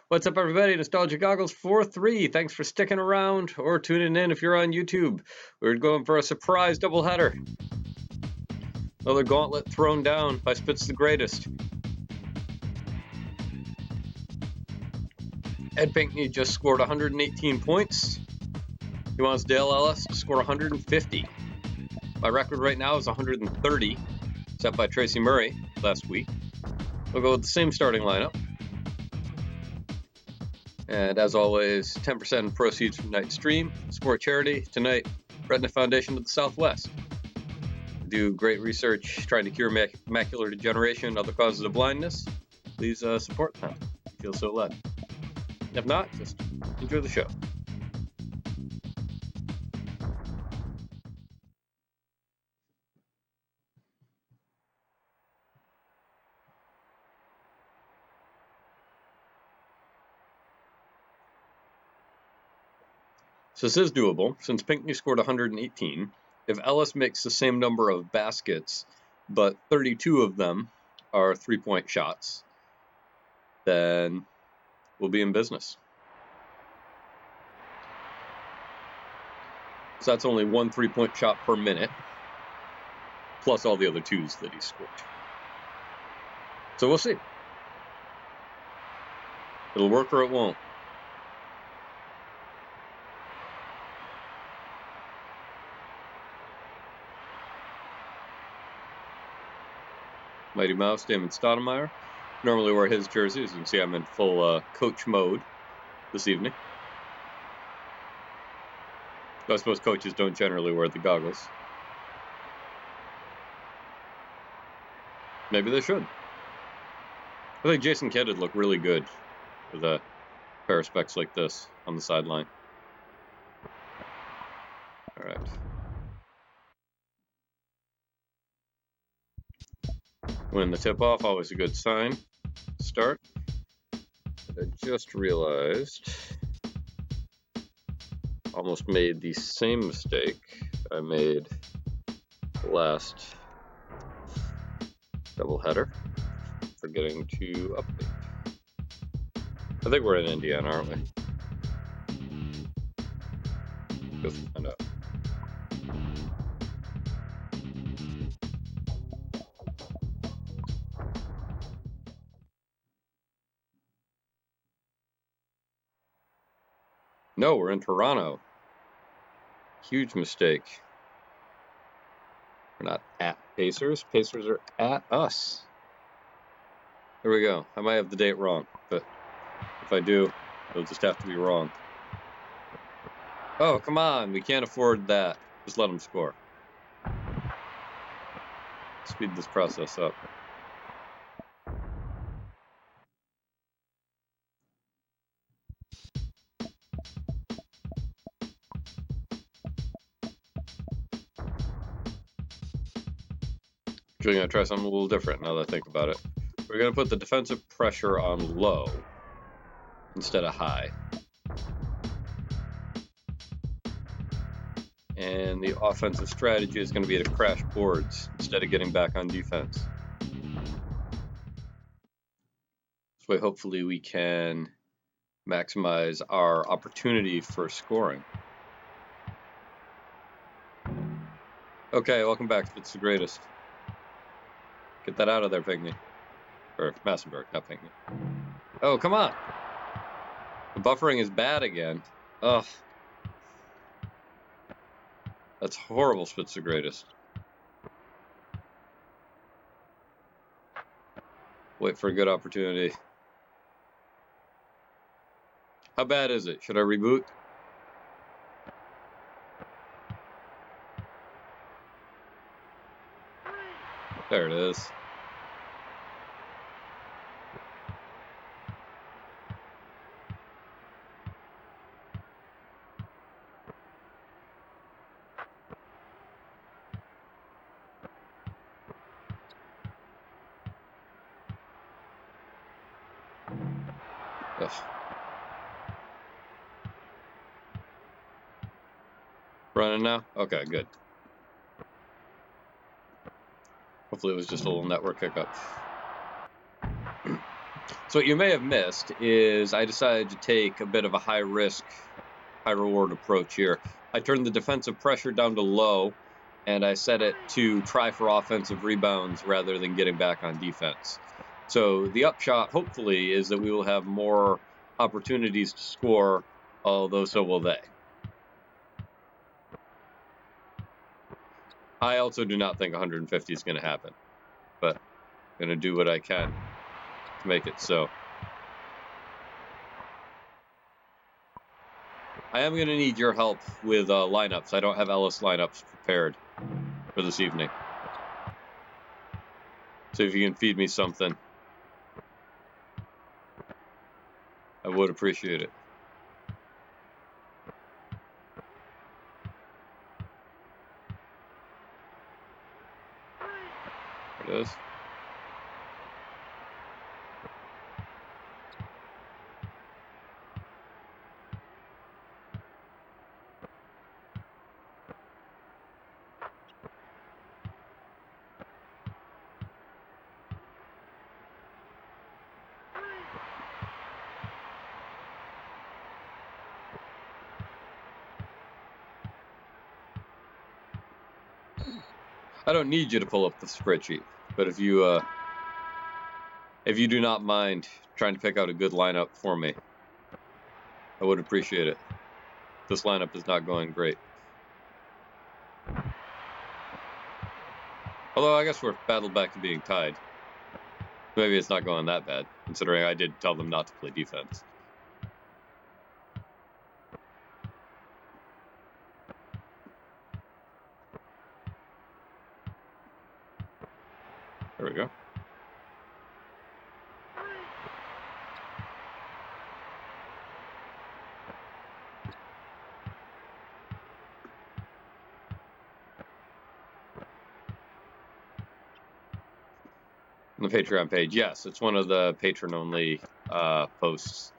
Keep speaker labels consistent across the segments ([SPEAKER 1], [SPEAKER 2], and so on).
[SPEAKER 1] What's up, everybody? Nostalgia Goggles 4-3. Thanks for sticking around or tuning in if you're on YouTube. We're going for a surprise doubleheader. Another gauntlet thrown down by Spitz the Greatest. Ed Pinkney just scored 118 points. He wants Dale Ellis to score 150. My record right now is 130, set by Tracy Murray last week. We'll go with the same starting lineup. And as always, 10% proceeds from tonight's stream. Support charity tonight, Retina Foundation of the Southwest. They do great research trying to cure macular degeneration and other causes of blindness. Please support them if you feel so led. If not, just enjoy the show. So this is doable, since Pinkney scored 118. If Ellis makes the same number of baskets, but 32 of them are three-point shots, then we'll be in business. So that's only one three-point shot per minute, plus all the other twos that he scored. So we'll see. It'll work or it won't. Mighty Mouse, Damon Stoudemire. Normally wear his jersey. As you can see, I'm in full coach mode this evening. I suppose coaches don't generally wear the goggles. Maybe they should. I think Jason Kidd would look really good with a pair of specs like this on the sideline. All right. Win the tip-off, always a good sign. Start. I just realized, almost made the same mistake I made last doubleheader, forgetting to update. I think we're in Indiana, aren't we? Let's find out. No, we're in Toronto. Huge mistake. We're not at Pacers. Pacers are at us. Here we go. I might have the date wrong, but if I do, it'll just have to be wrong. Oh, come on. We can't afford that. Just let them score. Speed this process up. Actually, going to try something a little different now that I think about it. We're going to put the defensive pressure on low instead of high. And the offensive strategy is going to be to crash boards instead of getting back on defense. This way, hopefully, we can maximize our opportunity for scoring. Okay, welcome back. It's the greatest. Get that out of there, Pinkney. Or Massenberg, not Pinkney. Oh, come on. The buffering is bad again. Ugh. That's horrible, Spitz the Greatest. Wait for a good opportunity. How bad is it? Should I reboot? There it is. Ugh. Running now? Okay, good. Hopefully it was just a little network hiccup. So what you may have missed is I decided to take a bit of a high risk, high reward approach here. I turned the defensive pressure down to low, and I set it to try for offensive rebounds rather than getting back on defense. So the upshot, hopefully, is that we will have more opportunities to score, although so will they. I also do not think 150 is going to happen, but I'm going to do what I can to make it so. I am going to need your help with lineups. I don't have Ellis lineups prepared for this evening. So if you can feed me something, I would appreciate it. There it is. I don't need you to pull up the spreadsheet, but if you do not mind trying to pick out a good lineup for me, I would appreciate it. This lineup is not going great. Although I guess we're battled back to being tied. Maybe it's not going that bad, considering I did tell them not to play defense. There we go. On the Patreon page, yes, it's one of the patron-only posts.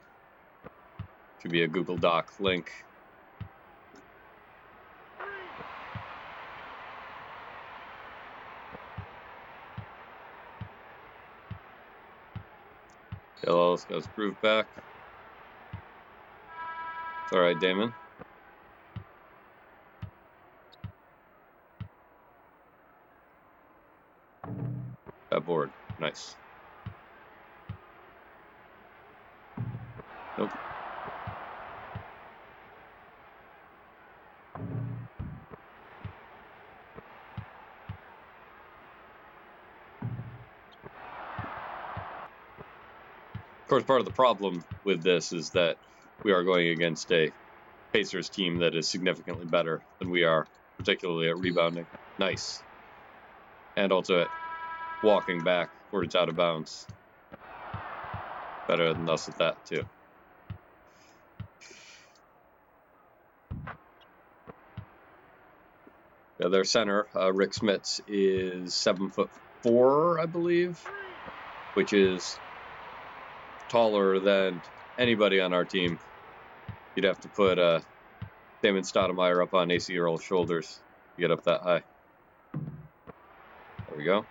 [SPEAKER 1] Should be a Google Doc link. Dale Ellis got his groove back. It's all right, Damon. That board, nice. Nope. Of course, part of the problem with this is that we are going against a Pacers team that is significantly better than we are, particularly at rebounding. Nice. And also at walking back where it's out of bounds. Better than us at that, too. Yeah, their center, Rick Smits, is 7'4", I believe, which is taller than anybody on our team. You'd have to put Damon Stoudemire up on AC Earl's shoulders to get up that high. There we go.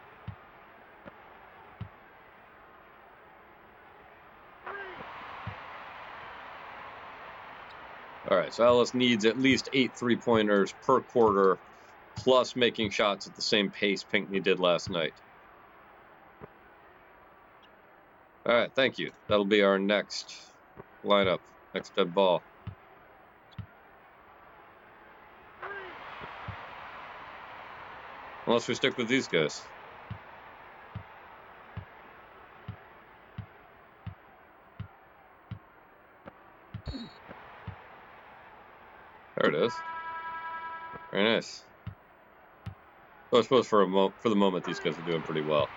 [SPEAKER 1] All right, so Ellis needs at least 8 3-pointers per quarter, plus making shots at the same pace Pinckney did last night. All right, thank you. That'll be our next lineup, next dead ball. Unless we stick with these guys. There it is. Very nice. So I suppose for the moment, these guys are doing pretty well.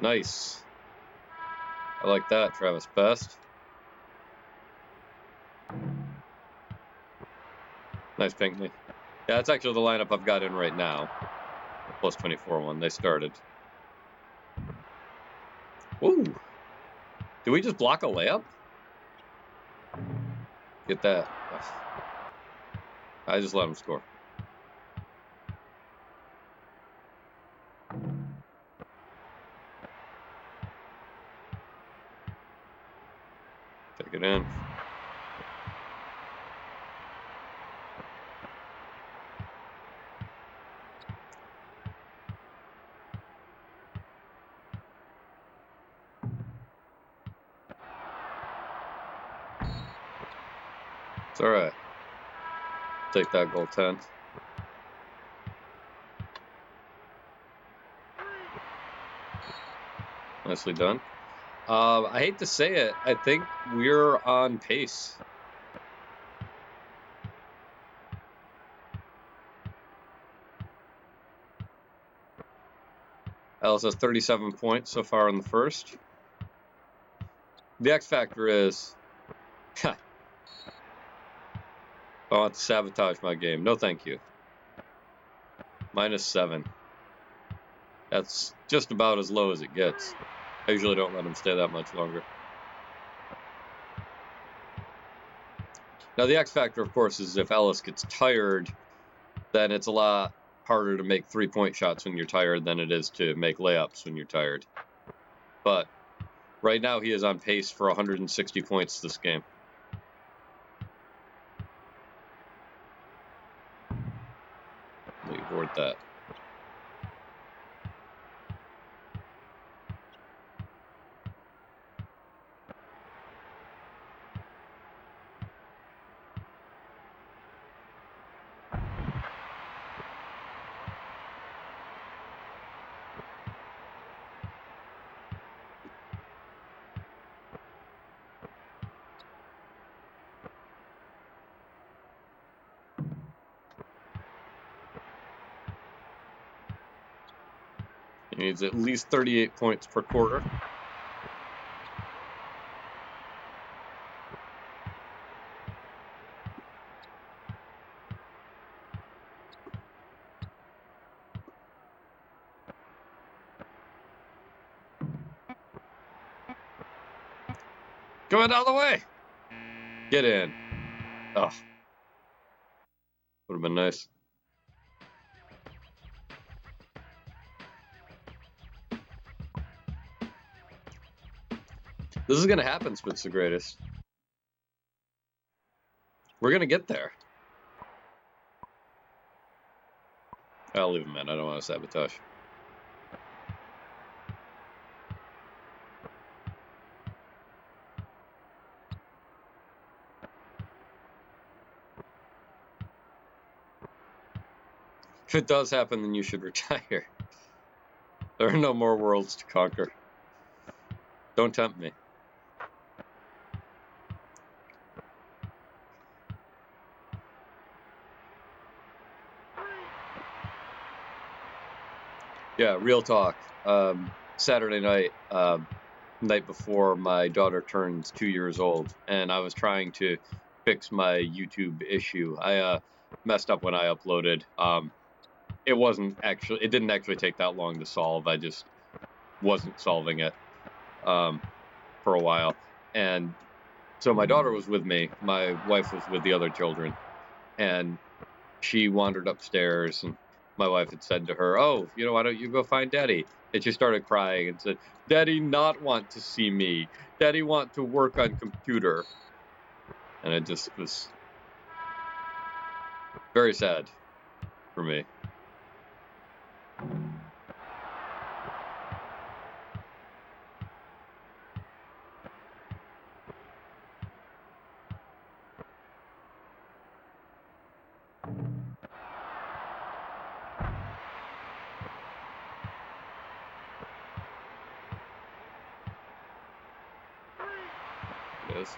[SPEAKER 1] Nice. I like that, Travis Best. Nice Pinckney. Yeah, that's actually the lineup I've got in right now. Plus 24 one. They started. Ooh. Did we just block a layup? Get that. I just let him score. Get in. It's all right. Take that goal 10. Nicely done. I hate to say it, I think we're on pace. Ellis has 37 points so far in the first. The X factor is, I want to sabotage my game. No, thank you. -7. That's just about as low as it gets. I usually don't let him stay that much longer. Now, the X factor, of course, is if Ellis gets tired, then it's a lot harder to make three-point shots when you're tired than it is to make layups when you're tired. But right now, he is on pace for 160 points this game. We board that. He needs at least 38 points per quarter. Going out of the way! Get in. Oh. Would have been nice. This is going to happen, Spitz the Greatest. We're going to get there. I'll leave him in. I don't want to sabotage. If it does happen, then you should retire. There are no more worlds to conquer. Don't tempt me. Yeah, real talk. Saturday night, night before my daughter turns 2 years old, and I was trying to fix my YouTube issue. I messed up when I uploaded. It didn't actually take that long to solve. I just wasn't solving it for a while. And so my daughter was with me. My wife was with the other children. And she wandered upstairs, and my wife had said to her, "Oh, why don't you go find Daddy?" And she started crying and said, "Daddy not want to see me. Daddy want to work on computer." And it just was very sad for me. It is.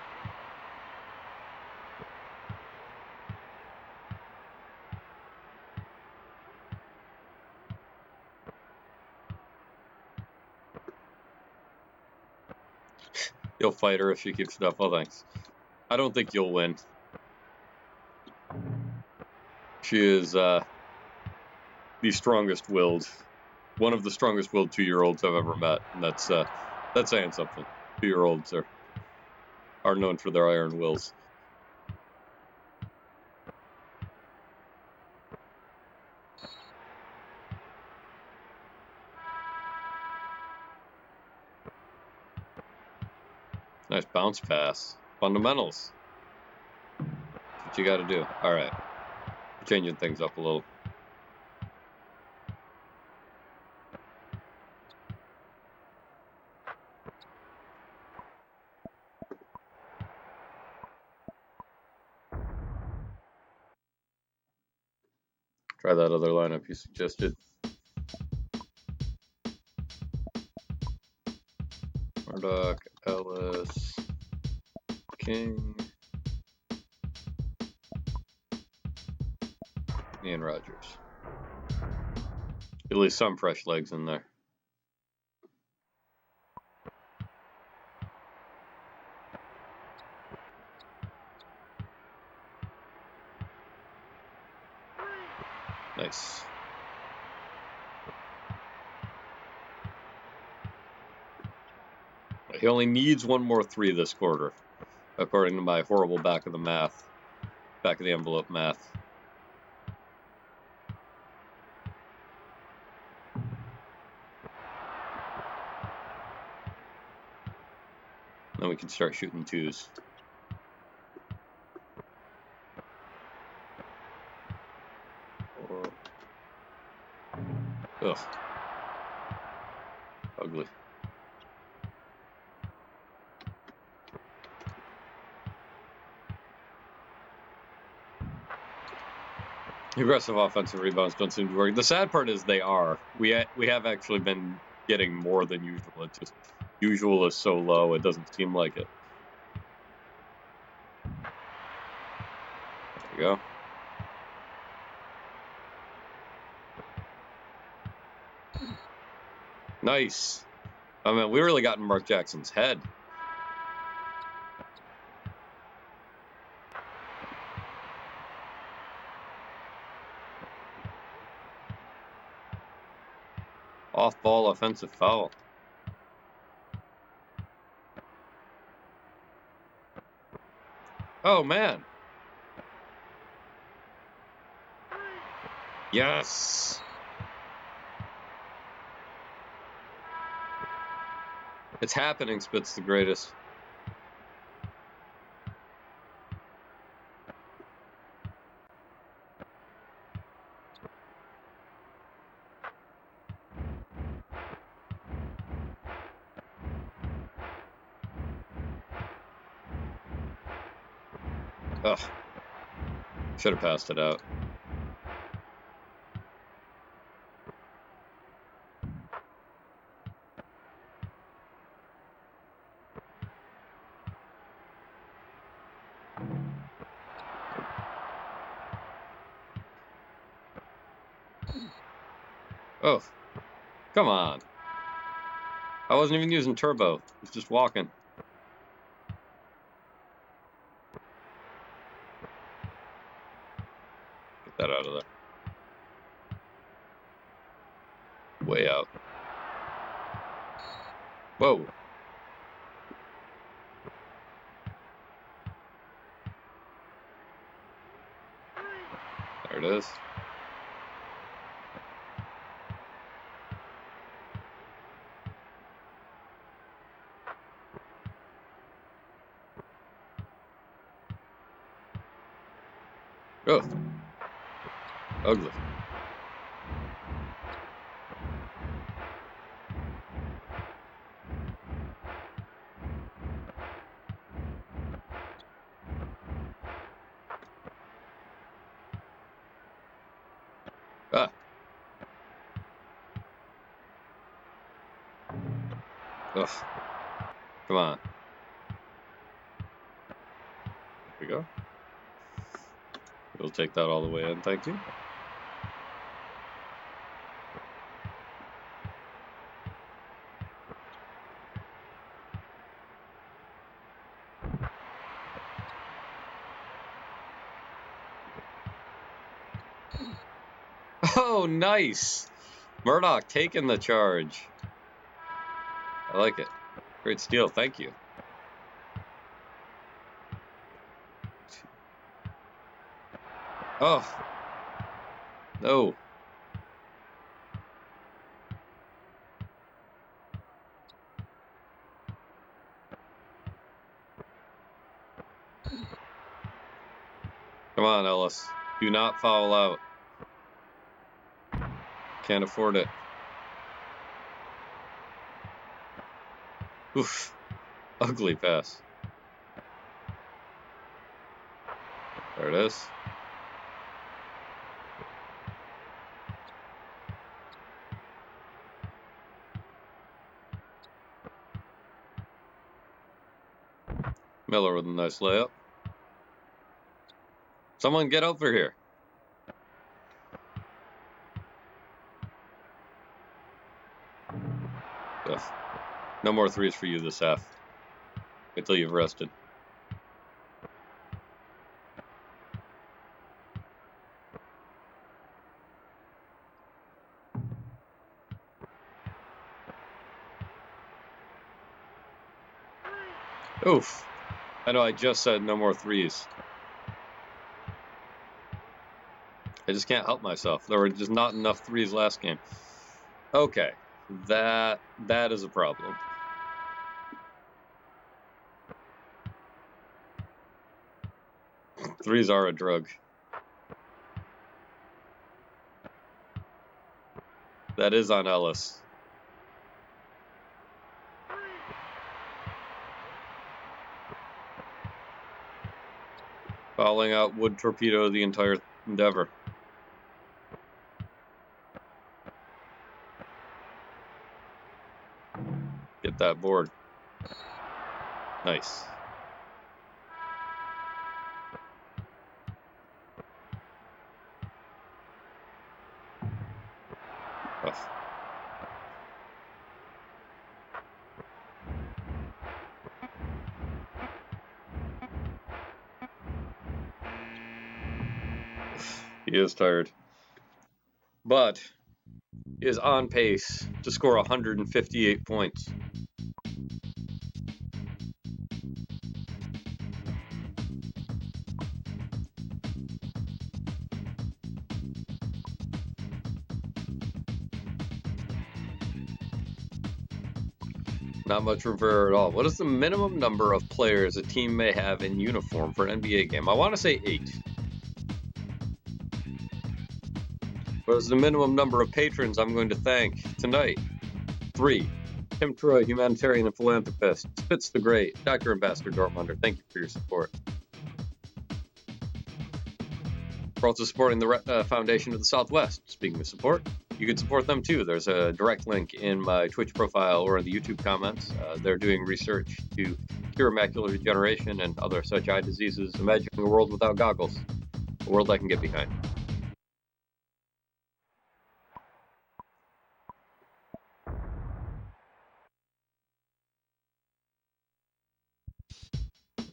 [SPEAKER 1] You'll fight her if she keeps it up. Well, thanks. I don't think you'll win. She is the strongest-willed, one of the strongest-willed 2-year-olds I've ever met, and that's saying something. 2-year-olds are known for their iron wills. Nice bounce pass. Fundamentals. That's what you got to do. All right. Changing things up a little. Try that other lineup you suggested. Murdoch, Ellis, King, Ian Rogers. At least some fresh legs in there. Nice. He only needs one more 3 this quarter, according to my horrible back of the envelope math. Then we can start shooting 2s. Ugh. Ugly. Aggressive offensive rebounds don't seem to work. The sad part is they are. We have actually been getting more than usual. It's just usual is so low, it doesn't seem like it. There we go. Nice. I mean, we really got in Mark Jackson's head. Off-ball offensive foul. Oh, man. Yes. It's happening, Spit's the greatest. Ugh. Should have passed it out. Oh, come on. I wasn't even using turbo. I was just walking. Get that out of there. Way out. Whoa. There it is. Oh. Ugly. Ah. Ugh. Come on. Here we go. We'll take that all the way in, thank you. Oh, nice. Murdoch taking the charge. I like it. Great steal, thank you. Oh. No. Come on, Ellis. Do not foul out. Can't afford it. Oof. Ugly pass. There it is. Miller with a nice layup. Someone get over here. Ugh. No more threes for you this half. Until you've rested. Oof. I know I just said no more threes. I just can't help myself. There were just not enough threes last game. Okay. That is a problem. Threes are a drug. That is on Ellis. Fouling out would torpedo the entire endeavor. Get that board. Nice. Rough. He is tired. But he is on pace to score 158 points. Not much room for error at all. What is the minimum number of players a team may have in uniform for an NBA game? I want to say 8. What is the minimum number of patrons I'm going to thank tonight? 3. Tim Troy, humanitarian and philanthropist. Spitz the Great, Dr. Ambassador Dortmunder. Thank you for your support. We're also supporting the Foundation of the Southwest. Speaking of support, you can support them too. There's a direct link in my Twitch profile or in the YouTube comments. They're doing research to cure macular degeneration and other such eye diseases. Imagine a world without goggles. A world I can get behind.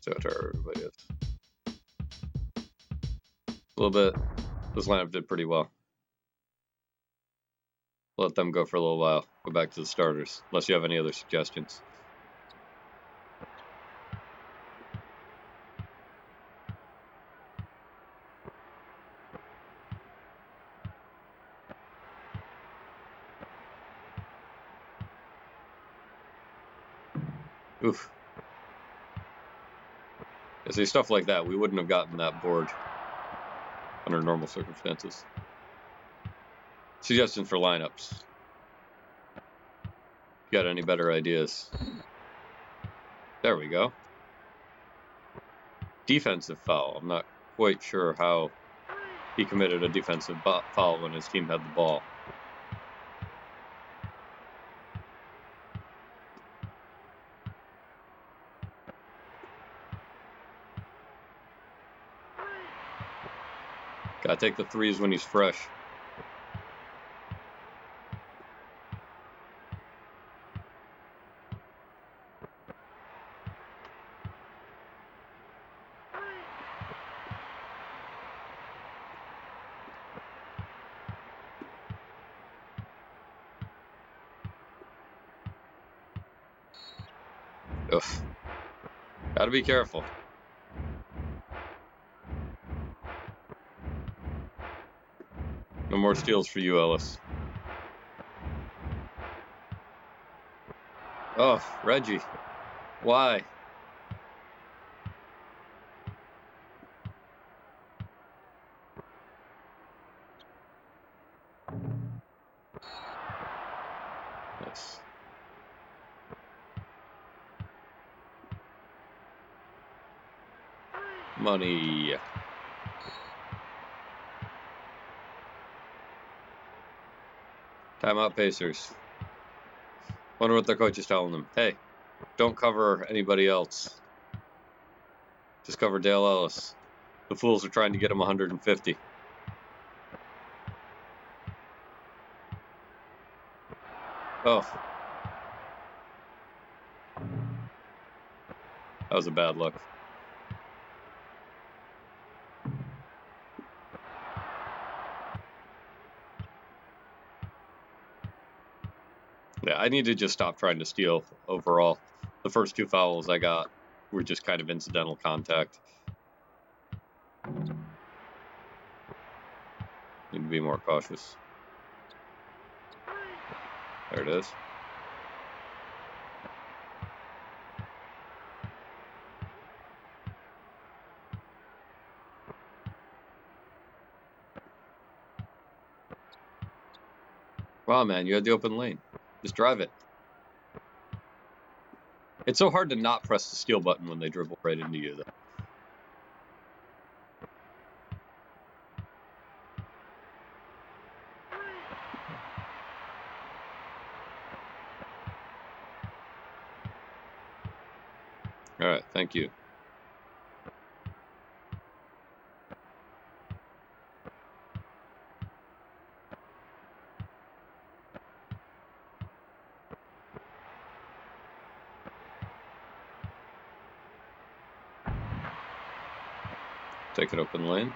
[SPEAKER 1] So to everybody is. A little bit. This lineup did pretty well. Let them go for a little while. Go back to the starters, unless you have any other suggestions. Oof. I see, stuff like that, we wouldn't have gotten that board under normal circumstances. Suggestions for lineups. Got any better ideas? There we go. Defensive foul. I'm not quite sure how he committed a defensive foul when his team had the ball. Gotta take the threes when he's fresh. Ugh. Gotta be careful. No more steals for you, Ellis. Oh, Reggie. Why? Nice. Money. Timeout, Pacers. Wonder what their coach is telling them. Hey, don't cover anybody else. Just cover Dale Ellis. The fools are trying to get him 150. Oh. That was a bad look. Yeah, I need to just stop trying to steal overall. The first 2 fouls I got were just kind of incidental contact. Need to be more cautious. There it is. Wow, man, you had the open lane. Just drive it. It's so hard to not press the steal button when they dribble right into you, though. All right, thank you. Take an open lane.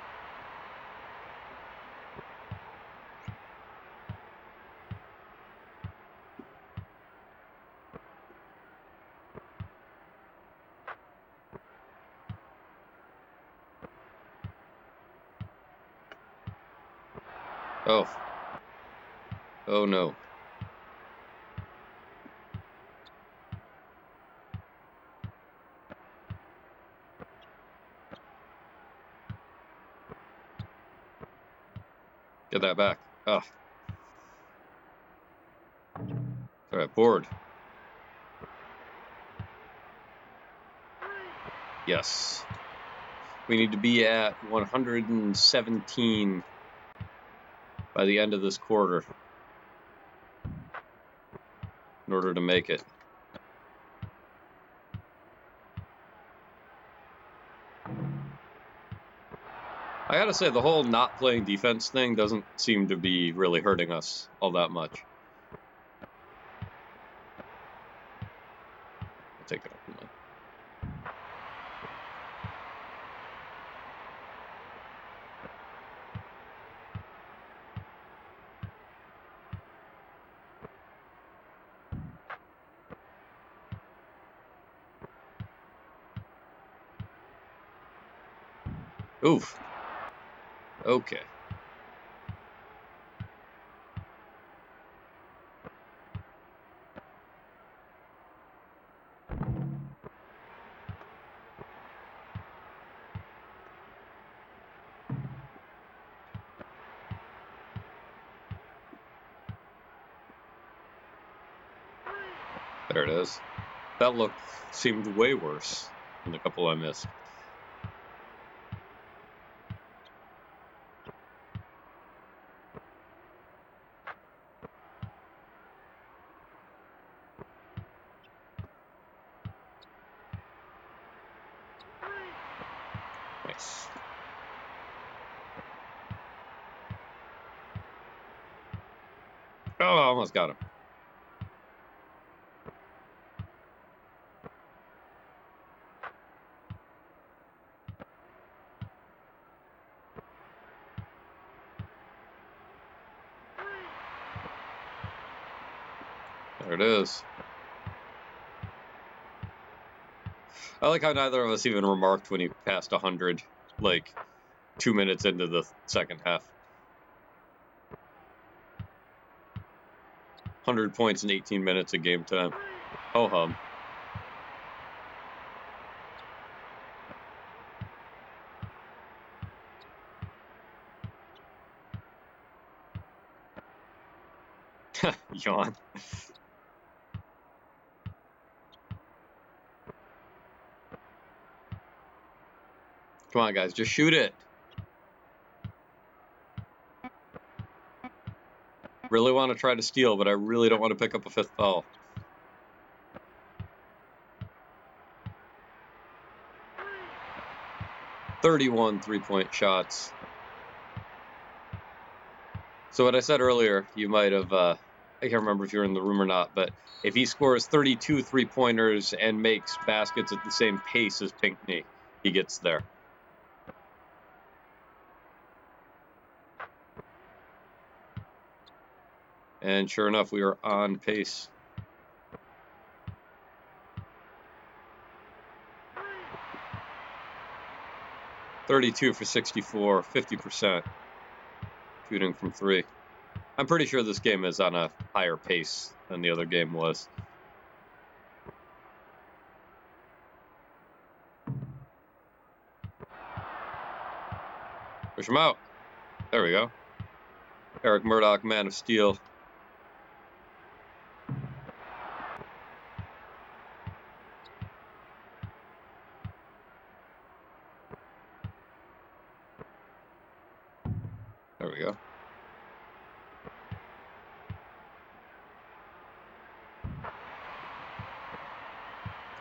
[SPEAKER 1] Oh. Oh, no. Get that back. Ah. All right, board. Yes. We need to be at 117 by the end of this quarter in order to make it. I gotta say, the whole not playing defense thing doesn't seem to be really hurting us all that much. I'll take it up. Oof. Okay. There it is. That look seemed way worse than the couple I missed. Nice. Oh, I almost got him. There it is. I like how neither of us even remarked when he passed 100, like 2 minutes into the second half. 100 points in 18 minutes of game time. Ho hum. Yawn. Come on, guys, just shoot it. Really want to try to steal, but I really don't want to pick up a 5th foul. "31 3-point shots." So what I said earlier, you might have, I can't remember if you're in the room or not, but if he scores 32 3-pointers and makes baskets at the same pace as Pinckney, he gets there. And sure enough, we are on pace. "32 for 64, 50% shooting from 3. I'm pretty sure this game is on a higher pace than the other game was. Push him out. There we go. Eric Murdoch, Man of Steel. There we go.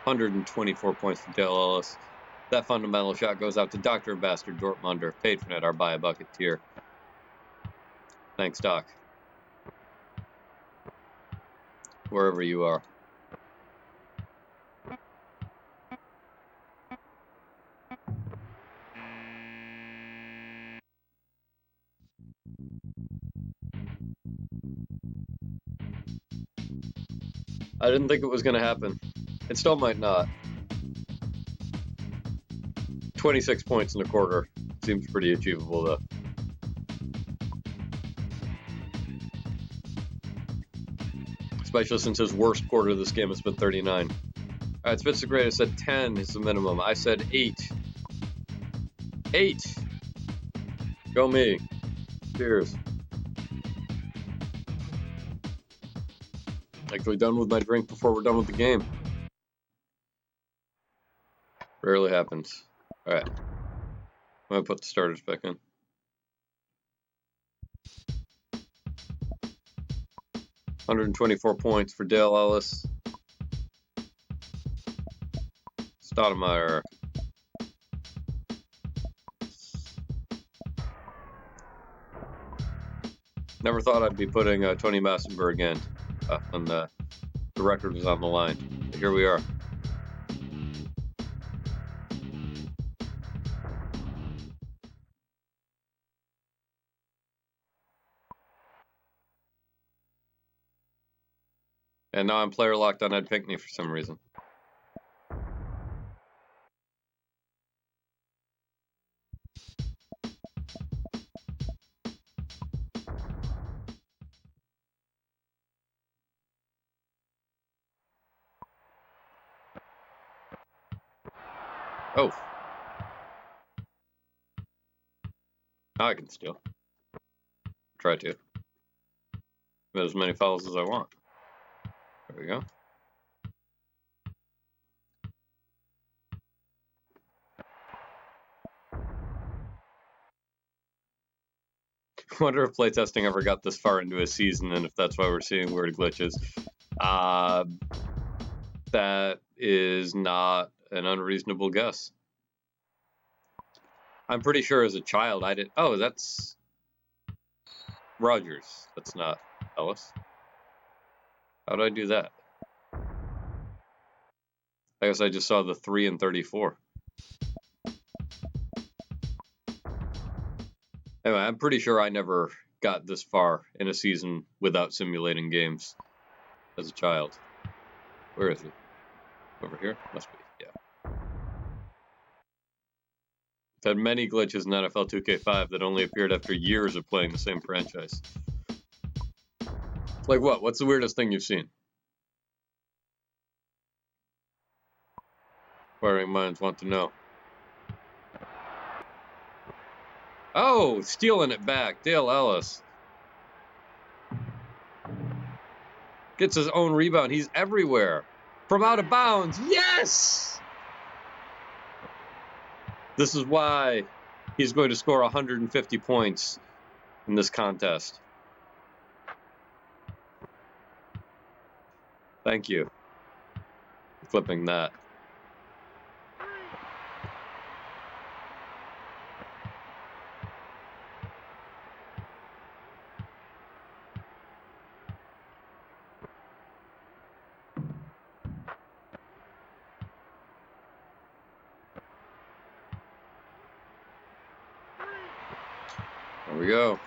[SPEAKER 1] "124 points for Dale Ellis. That fundamental shot goes out to Dr. Bastard Dortmunder, patron at our Buy a Bucket tier. Thanks, Doc. Wherever you are. I didn't think it was going to happen. It still might not. 26 points in a quarter. Seems pretty achievable, though. Especially since his worst quarter of this game has been 39. All right, Spitz the Great. I said 10 is the minimum. I said 8. 8! Go me. Cheers. Actually done with my drink before we're done with the game. Rarely happens. All right. I'm going to put the starters back in. "124 points for Dale Ellis. Stoudemire. Never thought I'd be putting Tony Massenberg in when the record was on the line. But here we are. And now I'm player locked on Ed Pinckney for some reason. Oh. Now I can steal. Try to. Get as many fouls as I want. There we go. I wonder if playtesting ever got this far into a season, and if that's why we're seeing weird glitches. That is not an unreasonable guess. I'm pretty sure as a child I did. Oh, that's Rogers. That's not Ellis. How did I do that? I guess I just saw the 3 and 34. Anyway, I'm pretty sure I never got this far in a season without simulating games as a child. Where is he? Over here? Must be, yeah. I've had many glitches in NFL 2K5 that only appeared after years of playing the same franchise. Like what? What's the weirdest thing you've seen? Inquiring minds want to know. Oh, stealing it back. Dale Ellis. Gets his own rebound. He's everywhere. From out of bounds. Yes! This is why he's going to score 150 points in this contest. Thank you for flipping that. There we go.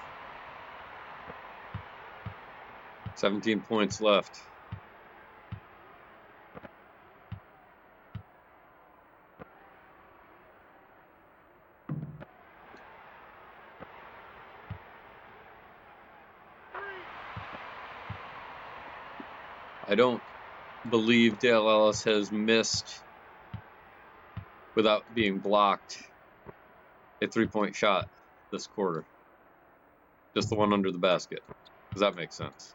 [SPEAKER 1] 17 points left. I don't believe Dale Ellis has missed without being blocked a three-point shot this quarter. Just the one under the basket. Does that make sense?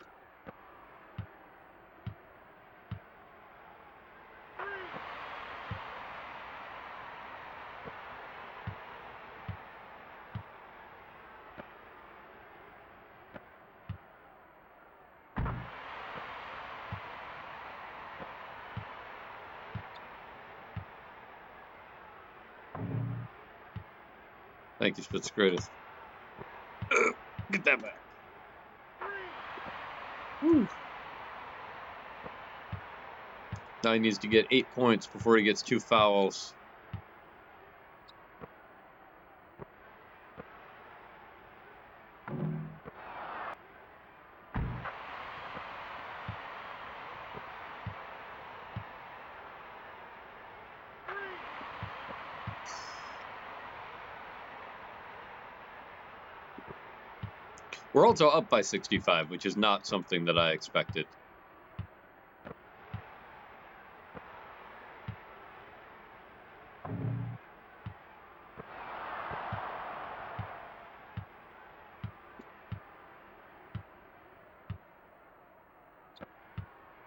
[SPEAKER 1] Thank you, Spitz Greatest. Get that back. Woo. Now he needs to get 8 points before he gets 2 fouls. We're also up by 65, which is not something that I expected.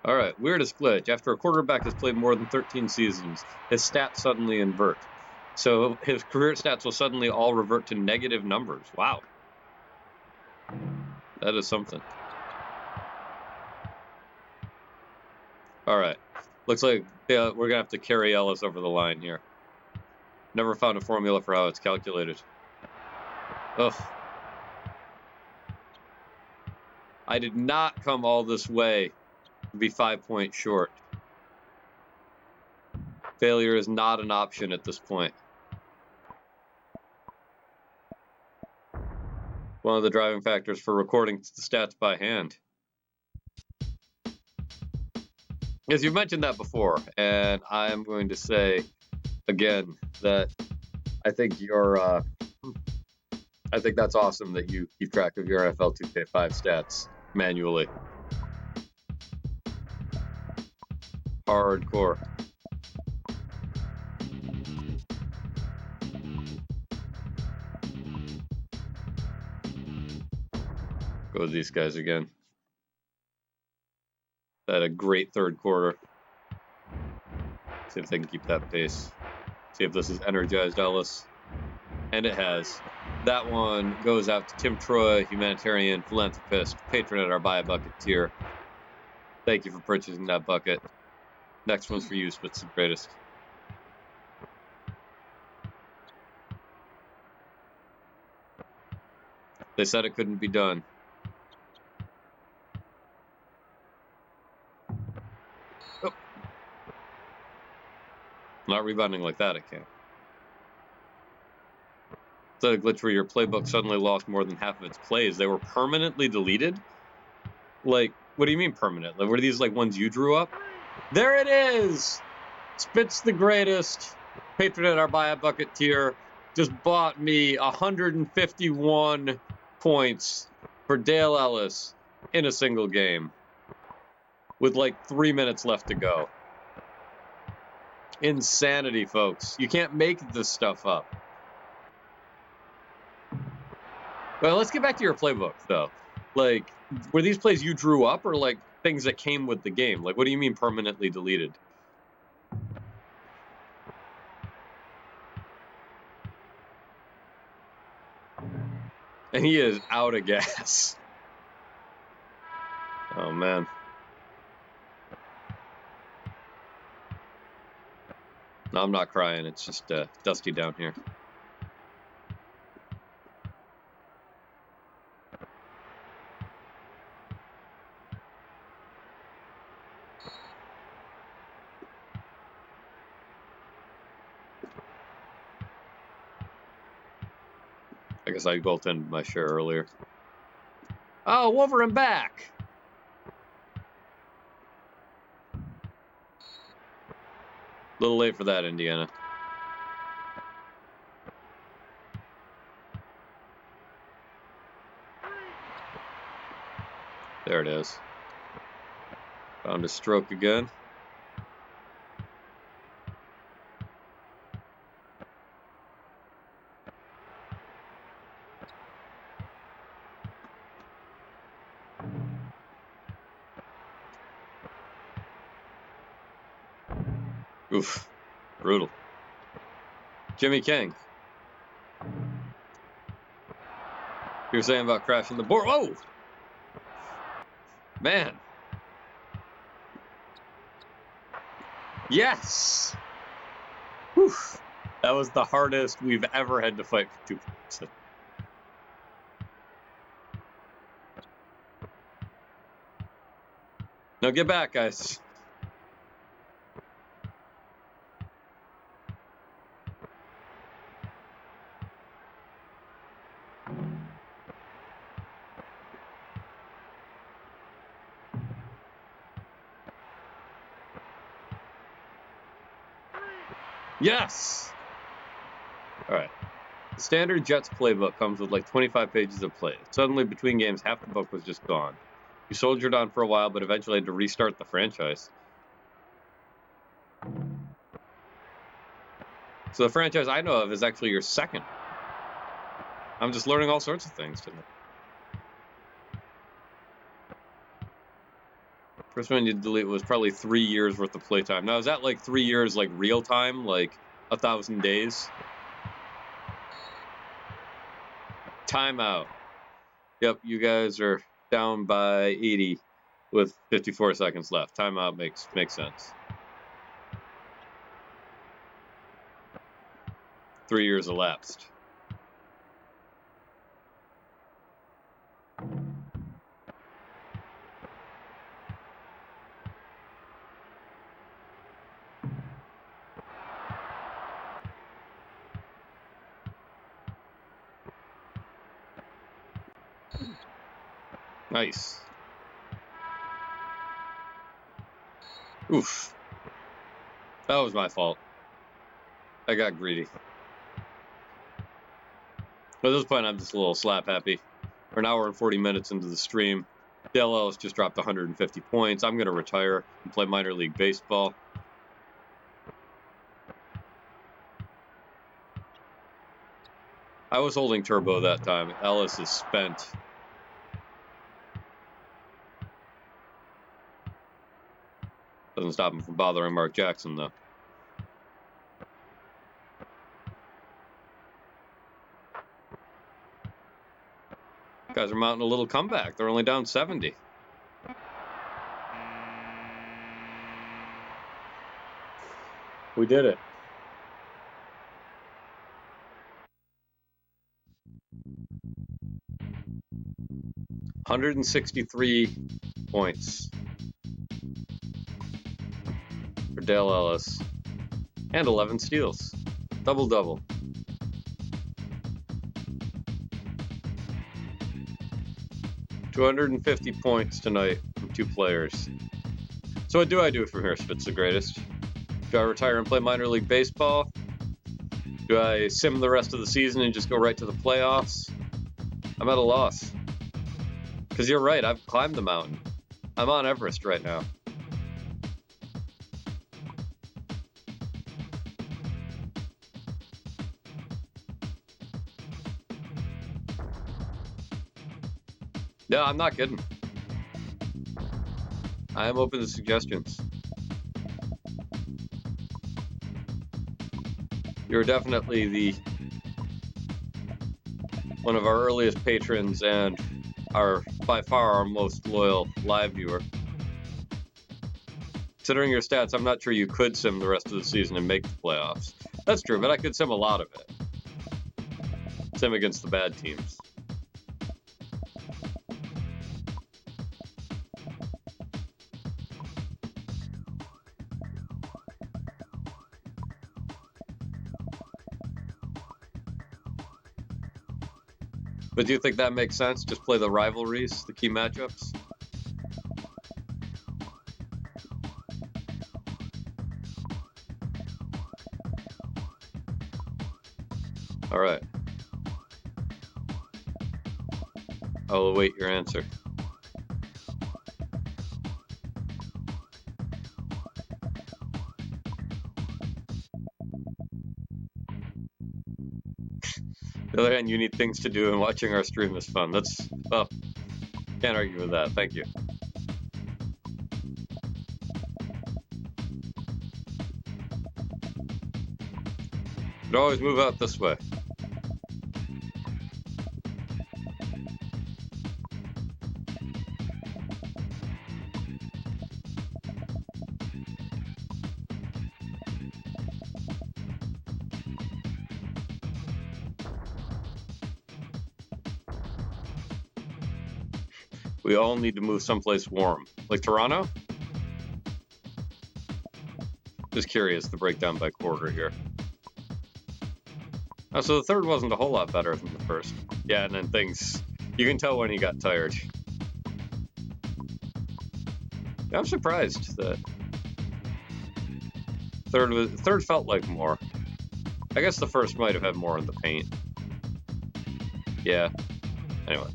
[SPEAKER 1] All right, weirdest glitch. After a quarterback has played more than 13 seasons, his stats suddenly invert. So his career stats will suddenly all revert to negative numbers. Wow. That is something. All right. Looks like we're going to have to carry Ellis over the line here. Never found a formula for how it's calculated. Ugh. I did not come all this way to be 5 points short. Failure is not an option at this point. One of the driving factors for recording the stats by hand. As you've mentioned that before, and I am going to say again that I think I think that's awesome that you keep track of your NFL 2K5 stats manually. Hardcore. Go with these guys again. They had a great third quarter. See if they can keep that pace. See if this has energized Ellis. And it has. That one goes out to Tim Troy, humanitarian, philanthropist, patron at our Buy a Bucket tier. Thank you for purchasing that bucket. Next one's for you, Spitz the Greatest. They said it couldn't be done. Oh. Not rebounding like that, it can't. Is that a glitch where your playbook suddenly lost more than half of its plays? They were permanently deleted? Like, what do you mean permanent? Like, were these like ones you drew up? There it is! Spitz the Greatest, patron at our Buy a Bucket tier, just bought me 151 points for Dale Ellis in a single game with like 3 minutes left to go. Insanity, folks. You can't make this stuff up. Well, let's get back to your playbook, though. Like, were these plays you drew up or like things that came with the game? Like, what do you mean permanently deleted? And he is out of gas. Oh, man. No, I'm not crying. It's just dusty down here. I guess I goaltended my share earlier. Oh, over and back! A little late for that, Indiana. There it is. Found a stroke again. Oof. Brutal. Jimmy King. You were saying about crashing the board. Whoa! Man. Yes! Whew. That was the hardest we've ever had to fight for 2 points. Now get back, guys. Yes! Alright. The standard Jets playbook comes with like 25 pages of play. Suddenly, between games, half the book was just gone. You soldiered on for a while, but eventually had to restart the franchise. So the franchise I know of is actually your second. I'm just learning all sorts of things today. First one you delete was probably 3 years worth of playtime. Now, is that like 3 years, like real time, like 1,000 days? Timeout. Yep, you guys are down by 80 with 54 seconds left. Timeout makes sense. 3 years elapsed. Nice. Oof. That was my fault. I got greedy. At this point, I'm just a little slap happy. We're an hour and 40 minutes into the stream. Dale Ellis just dropped 150 points. I'm going to retire and play minor league baseball. I was holding turbo that time. Ellis is spent. Doesn't stop him from bothering Mark Jackson, though. Guys are mounting a little comeback. They're only down 70. We did it. $163 points for Dale Ellis and 11 steals. Double-double. $250 points tonight from 2 players. So what do I do from here, Spitz the Greatest? Do I retire and play minor league baseball? Do I sim the rest of the season and just go right to the playoffs? I'm at a loss. Because you're right, I've climbed the mountain. I'm on Everest right now. Yeah, I'm not kidding. I am open to suggestions. You're definitely the one of our earliest patrons and by far our most loyal live viewer. Considering your stats, I'm not sure you could sim the rest of the season and make the playoffs. That's true, but I could sim a lot of it. Sim against the bad teams. But do you think that makes sense? Just play the rivalries, the key matchups? All right. I'll await your answer. On the other hand, you need things to do, and watching our stream is fun. Well, can't argue with that. Thank you. Could always move out this way. We all need to move someplace warm. Like Toronto? Just curious, the breakdown by quarter here. Oh, so the third wasn't a whole lot better than the first. Yeah, and then things... You can tell when he got tired. Yeah, I'm surprised that... Third felt like more. I guess the first might have had more in the paint. Yeah. Anyway.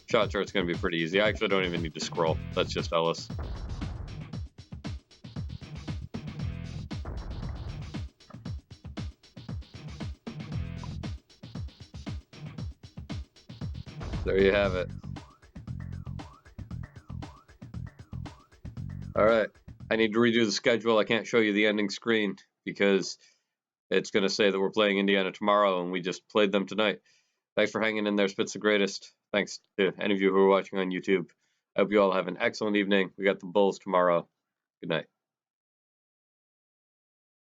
[SPEAKER 1] Shot chart's going to be pretty easy. I actually don't even need to scroll. That's just Ellis. There you have it. All right. I need to redo the schedule. I can't show you the ending screen because it's going to say that we're playing Indiana tomorrow, and we just played them tonight. Thanks for hanging in there, Spit's the greatest. Thanks to any of you who are watching on YouTube. I hope you all have an excellent evening. We got the Bulls tomorrow. Good night.